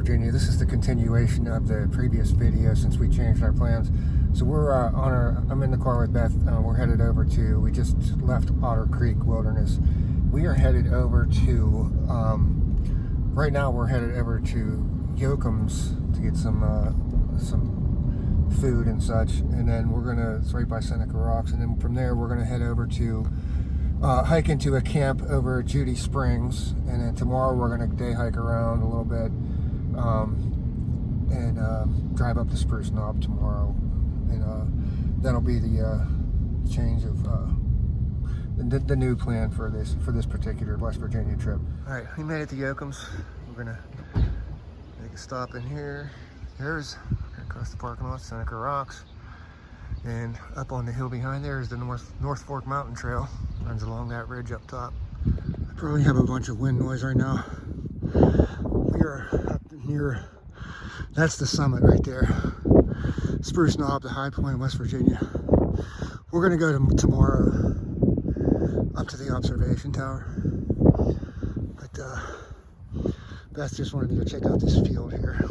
Virginia. This is the continuation of the previous video since we changed our plans. So we're I'm in the car with Beth. We're headed over to, we just left Otter Creek Wilderness. We are headed over to, right now we're headed over to Yoakum's to get some food and such. And then we're gonna, it's right by Seneca Rocks. And then from there, we're gonna head over to hike into a camp over at Judy Springs, and then tomorrow we're going to day hike around a little bit and drive up to Spruce Knob tomorrow, and that'll be the change of the new plan for this particular West Virginia trip. All right, we made it to Yoakum's. We're going to make a stop in here. There's across the parking lot, Seneca Rocks. And up on the hill behind there is the North Fork Mountain Trail. Runs along that ridge up top. I probably have a bunch of wind noise right now. We are up near, that's the summit right there. Spruce Knob, the high point in West Virginia. We're gonna go tomorrow up to the observation tower. But Beth just wanted me to check out this field here.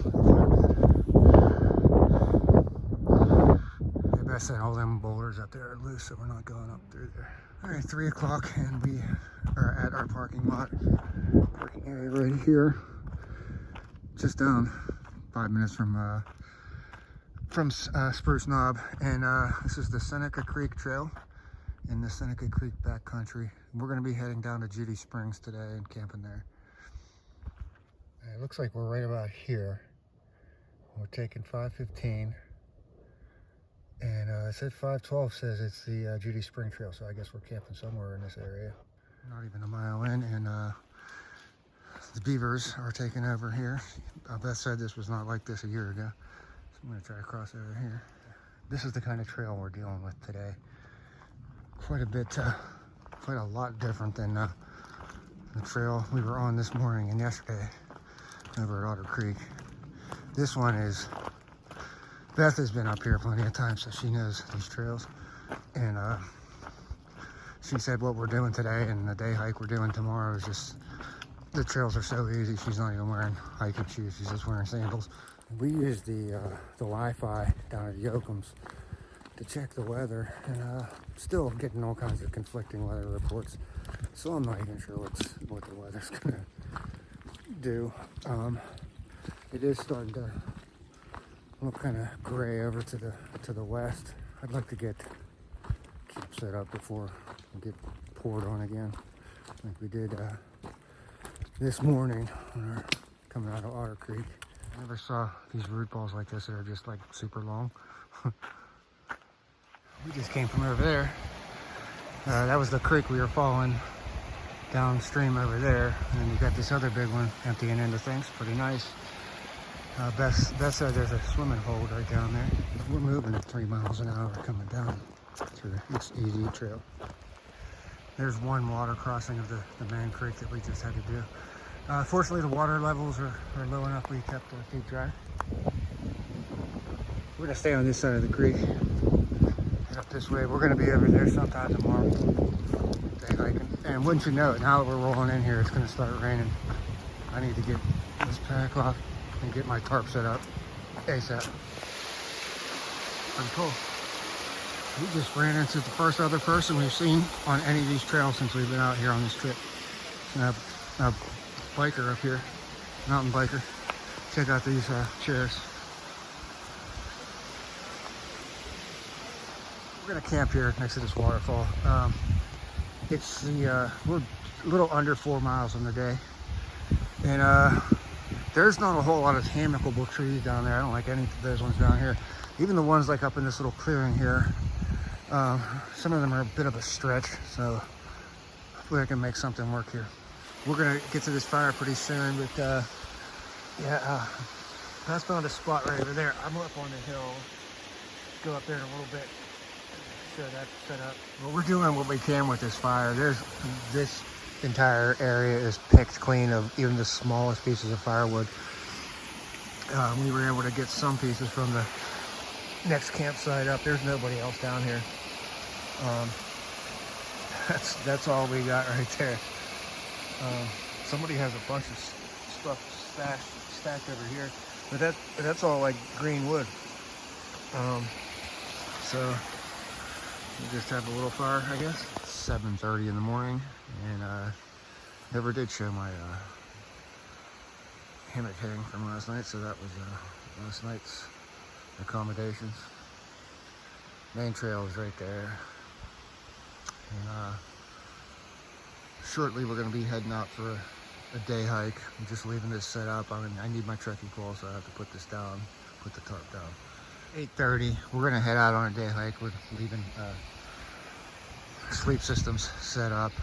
I said all them boulders up there are loose, so we're not going up through there. All right, 3 o'clock, and we are at our parking area right here, just down 5 minutes from Spruce Knob. And this is the Seneca Creek Trail in the Seneca Creek Backcountry. We're going to be heading down to Judy Springs today and camping there. It looks like we're right about here. We're taking 515. And it said 512 says it's the Judy Spring Trail, so I guess we're camping somewhere in this area. Not even a mile in, and the beavers are taking over here. Beth said this was not like this a year ago, so I'm going to try to cross over here. This is the kind of trail we're dealing with today. Quite a lot different than the trail we were on this morning and yesterday over at Otter Creek. This one is, Beth has been up here plenty of times, so she knows these trails. And she said what we're doing today and the day hike we're doing tomorrow is just, the trails are so easy, she's not even wearing hiking shoes, she's just wearing sandals. We use the Wi-Fi down at Yoakum's to check the weather, and still getting all kinds of conflicting weather reports. So I'm not even sure what the weather's gonna do. It is starting to look kind of gray over to the west. I'd like to keep set up before we get poured on again, like we did this morning when we were coming out of Otter Creek. I never saw these root balls like this that are just like super long. We just came from over there. That was the creek we were following downstream over there, and then you got this other big one emptying into things. Pretty nice. Beth said there's a swimming hole right down there. We're moving at 3 miles an hour coming down through this easy trail. There's one water crossing of the main creek that we just had to do. Fortunately, the water levels are low enough we kept our feet dry. We're gonna stay on this side of the creek. Head up this way. We're gonna be over there sometime tomorrow, day hiking. And wouldn't you know it, now that we're rolling in here, it's gonna start raining. I need to get this pack off and get my tarp set up ASAP. Pretty cool. We just ran into the first other person we've seen on any of these trails since we've been out here on this trip. A biker up here, mountain biker. Check out these chairs. We're gonna camp here next to this waterfall. It's we're a little under 4 miles on the day, and there's not a whole lot of hammockable trees down there. I don't like any of those ones down here. Even the ones like up in this little clearing here, some of them are a bit of a stretch, so hopefully I can make something work here. We're gonna get to this fire pretty soon, but that's found a spot right over there. I'm up on the hill. Go up there in a little bit. Show that set up. Well, we're doing what we can with this fire. This entire area is picked clean of even the smallest pieces of firewood. We were able to get some pieces from the next campsite up. There's nobody else down here. That's all we got right there. Somebody has a bunch of stuff stashed stacked over here, but that's all like green wood. So we just have a little fire, I guess. It's 7:30 in the morning, and never did show my hammock hang from last night, so that was last night's accommodations. Main trail is right there, and shortly we're going to be heading out for a day hike. I'm just leaving this set up. I need my trekking pole, so I have to put this down, put the tarp down. 8:30, we're going to head out on a day hike. We're leaving sleep systems set up,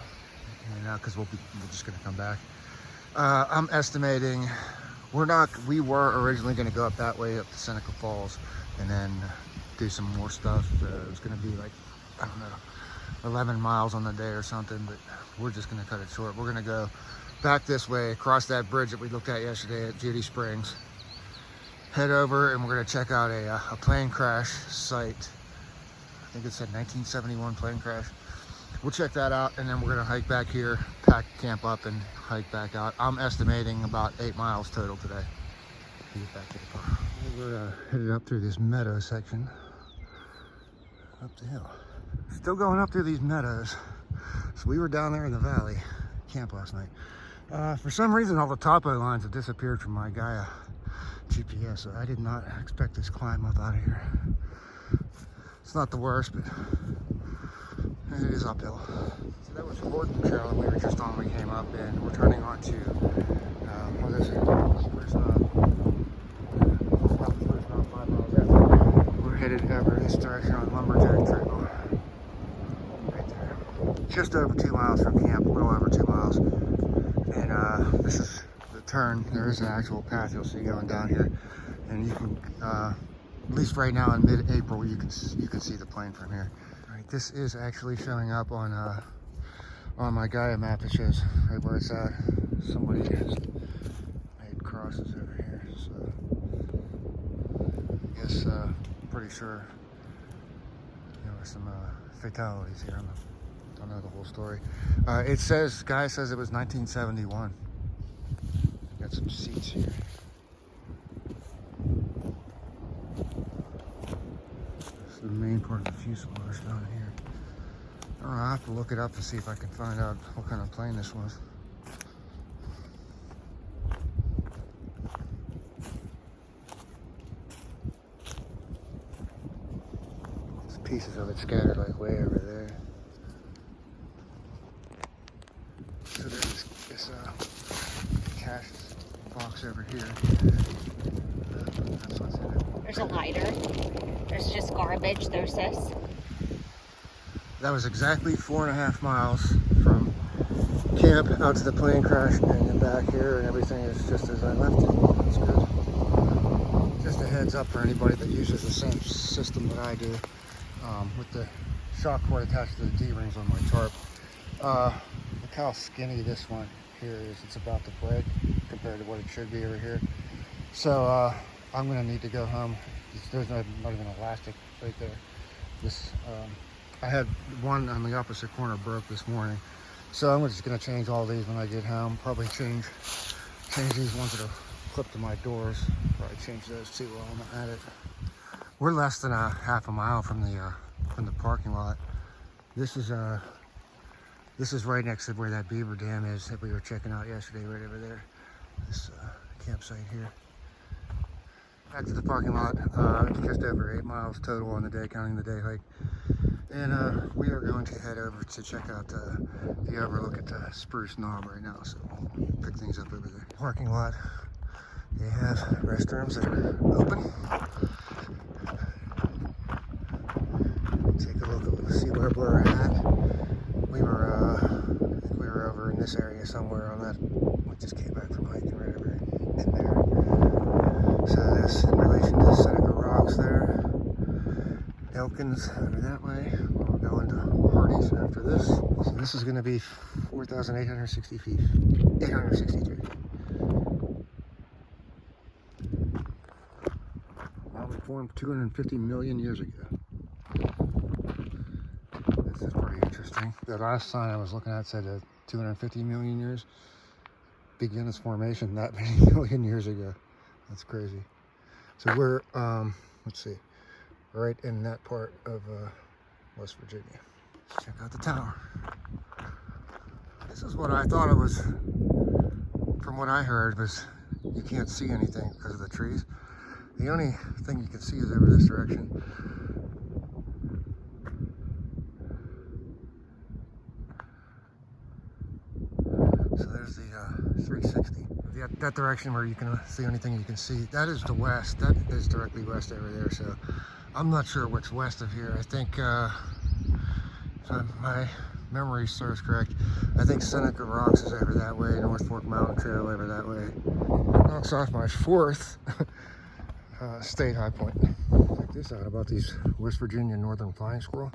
and because we're just going to come back. I'm estimating we were originally going to go up that way up to Seneca Falls and then do some more stuff. It was going to be like, I don't know, 11 miles on the day or something, but we're just going to cut it short. We're going to go back this way, across that bridge that we looked at yesterday at Judy Springs, head over, and we're going to check out a plane crash site. I think it said 1971 plane crash. We'll check that out, and then we're gonna hike back here, pack camp up, and hike back out. I'm estimating about 8 miles total today to get back to the car. We're headed up through this meadow section, up the hill. Still going up through these meadows. So we were down there in the valley, camp last night. For some reason, all the topo lines have disappeared from my Gaia GPS, so I did not expect this climb up out of here. It's not the worst, but it is uphill. So that was Gordon Trail that we were just on when we came up, and we're turning on to, what is it? Spruce Knob. Spruce Knob, 5 miles out. We're headed over this direction on Lumberjack Trail. Right there. Just over 2 miles from camp, a little over 2 miles. And this is the turn. There is an actual path you'll see going down here. And you can, at least right now in mid-April, you can see the plane from here. This is actually showing up on my Gaia map. It shows right where it's at. Somebody has made crosses over here, so I guess pretty sure there were some fatalities here. I don't know the whole story. It says, Gaia says it was 1971. Got some seats here. The main part of the fuselage down here. I don't know, I have to look it up to see if I can find out what kind of plane this was. There's pieces of it scattered like way over there. So there's this cash box over here. That's what's in it. There's a lighter. There's just garbage. There's this. That was exactly 4.5 miles from camp out to the plane crash, and then back here, and everything is just as I left it. That's good. Just a heads up for anybody that uses the same system that I do, with the shock cord attached to the D-rings on my tarp. Look how skinny this one here is. It's about to break compared to what it should be over here. So I'm gonna need to go home. There's not even elastic right there. This I had one on the opposite corner broke this morning, so I'm just gonna change all these when I get home. Probably change these ones that are clipped to my doors. Probably change those too while I'm at it. We're less than a half a mile from the parking lot. This is right next to where that beaver dam is that we were checking out yesterday, right over there. This campsite here. Back to the parking lot. Just over 8 miles total on the day, counting the day hike. And we are going to head over to check out the overlook at the Spruce Knob right now. So we'll pick things up over there. Parking lot. They have restrooms that are open. Take a look at see where we're at. We were over in this area somewhere on that. We just came back from hiking right over in there. So that's in relation to Seneca Rocks there. Elkins over that way. We're going to Hardy's after this. So this is going to be 4,860 feet. 863. Well, we formed 250 million years ago. This is pretty interesting. The last sign I was looking at said 250 million years. Began its formation that many million years ago. That's crazy. So we're, let's see, right in that part of West Virginia. Let's check out the tower. This is what I thought it was. From what I heard was you can't see anything because of the trees. The only thing you can see is over this direction. So there's the 360. That direction where you can see anything you can see, that is the west. That is directly west over there. So I'm not sure what's west of here. I think, if my memory serves correct, I think Seneca Rocks is over that way, North Fork Mountain Trail over that way. Knocks off my fourth state high point. Check this out about these West Virginia northern flying squirrel.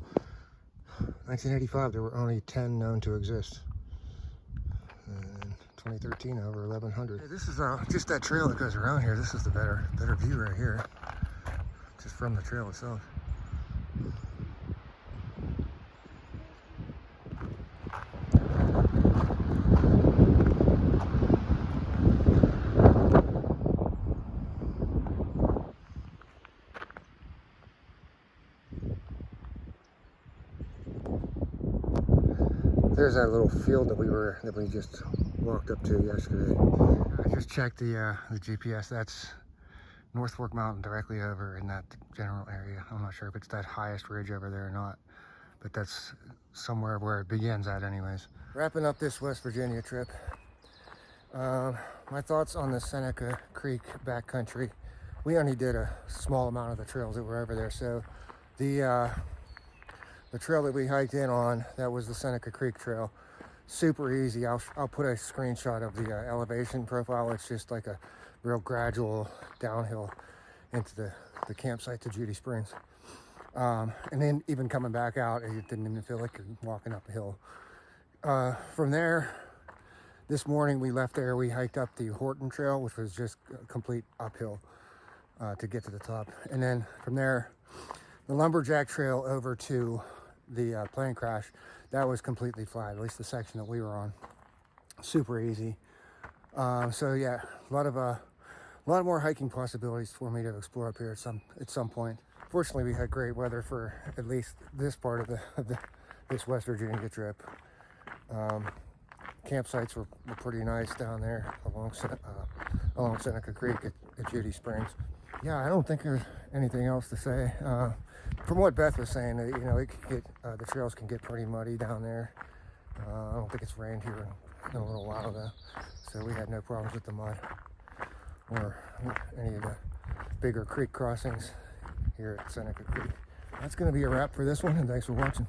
1985, there were only 10 known to exist. And 2013, over 1,100. Hey, this is just that trail that goes around here. This is the better view right here, just from the trail itself. There's that little field that we just walked up to yesterday. I just checked the GPS. That's North Fork Mountain directly over in that general area. I'm not sure if it's that highest ridge over there or not, but that's somewhere where it begins at anyways. Wrapping up this West Virginia trip. My thoughts on the Seneca Creek Backcountry. We only did a small amount of the trails that were over there, so the trail that we hiked in on, that was the Seneca Creek Trail. Super easy. I'll put a screenshot of the elevation profile. It's just like a real gradual downhill into the campsite to Judy Springs. And then even coming back out, it didn't even feel like you're walking up a hill. From there, this morning we left there, we hiked up the Horton Trail, which was just a complete uphill to get to the top. And then from there, the Lumberjack Trail over to the plane crash, that was completely flat, at least the section that we were on. Super easy. So yeah, a lot more hiking possibilities for me to explore up here at some point. Fortunately, we had great weather for at least this part of this West Virginia trip. Campsites were pretty nice down there along Seneca Creek at Judy Springs. Yeah, I don't think there's anything else to say. From what Beth was saying, you know, it could get, the trails can get pretty muddy down there. I don't think it's rained here in a little while though, so we had no problems with the mud or any of the bigger creek crossings here at Seneca Creek. That's going to be a wrap for this one, and thanks for watching.